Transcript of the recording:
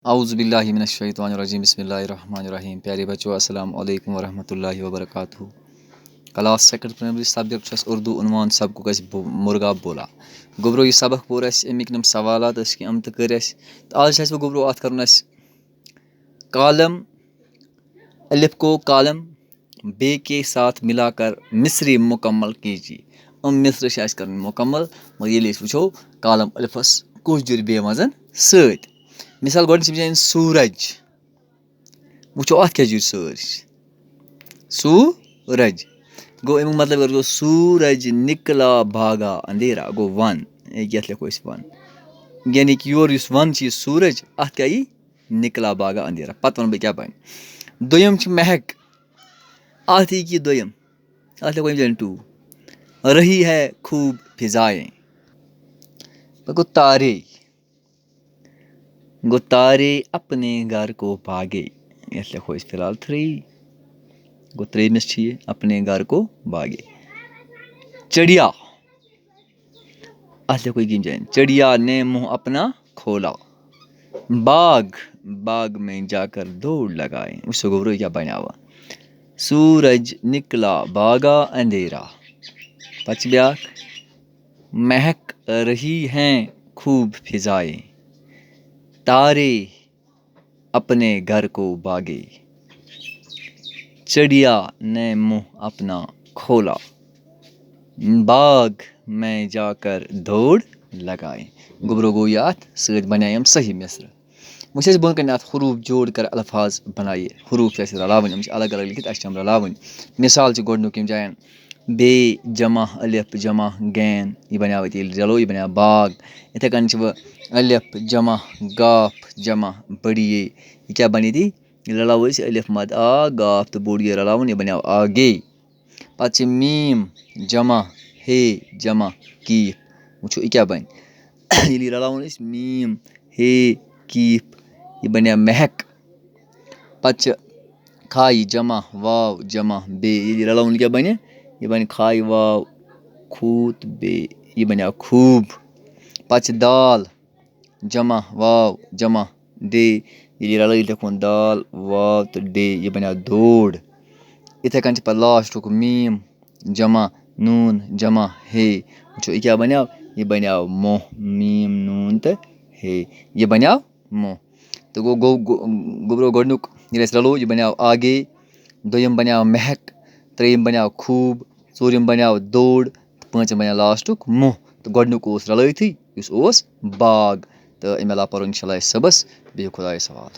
औज़ुबिल्लाहि मिनश्शैतानिर्रजीम बिस्मिल्लाहिर्रहमानिर्रहीम। प्यारे बच्चों, अस्सलाम वालेकुम वरहमतुल्लाहि वबरकातुहू। क्लास सेकंड प्राइमरी सब्जेक्ट छस उर्दू उन्वान सबको गस मुर्गा बोला। गोब्रो ये सबक पोर अमिक नम सवालात अम तो कर आज गोब्रो अत कर कालम अलिफ को कालम बे के साथ मिलाकर मिस्री मुकम्मल कीजिए। मिस्र कर मुकम्मल मगर ये वो कालम अलिफस कुछ जुर बे मजन सत मिसाल गोन सूरज वो अत क्या जुर सर सूरज गो अमुक मतलब गो सूरज निकला भागा अंधेरा गो वन ये लिखो वन यानी कि योर वन सूरज अत क्या यी निकला भागा अंधेरा पत वन बह क्या बन दोयम महक अत यी दोयम अत लिखो टू रही है खूब फिजाएं गो तारे अपने घर को भागे ये लिखो फिलहाल थ्री गो त्रेमिस अपने घर को भागे चिड़िया अत लिखो चिड़िया ने मुंह अपना खोला बाग में जाकर दौड़ लगाए उससे गोबरो क्या बनावा सूरज निकला भागा अंधेरा पच ब्याक महक रही हैं खूब फिजाएं तारे अपने घर को भागे चिड़िया ने मुंह अपना खोला बाग में जाकर दौड़ लगाए गोबरो गो यात सत बनायम सही मिस्र वो बोन कन हरूफ जोड़ कर अल्फाज बनाइए हरूफ रलावन अलग अलग लिखित रलावन मिसाल गोडनुक जायन बे जमा अलिफ जमा गैन यह बना रलो यह बना बाग इथे कन अलिफ जमा गाफ जमा बड़िए यह क्या बनी थी रलाव अलिफ मद आ गाफ तो बोड़ रलावन यह बना आगे पच मीम जमा हे जमा कीफ वो क्या बन ये रलावन मीम हे कीफ यह बना महक पच खाई जमा वाव जमा बे ये रलावन क्या बने यह बन खाई वाव खूत बे यह बना खूब पच दाल जमा वाव जमा डे ये रल लिखो दाल वाव तो डे यह बना दौड़ इथे कन लास्ट मीम जमा नून जमा हे वो क्या बनो यह बनो मोह मीम नून तो हे यह बनो मोह तो गोबरो गोडनुक रलो यह बनो आगे दोयम बनो महक त्रेयम बनो खूब चूरम बनो दौड़ पांचम बनो लास्टुक मोह तो गोडनुक रलैथी बाग तो अमे अलावा पढ़ो इंशाल्लाह सबस बे खुदायस हवाल।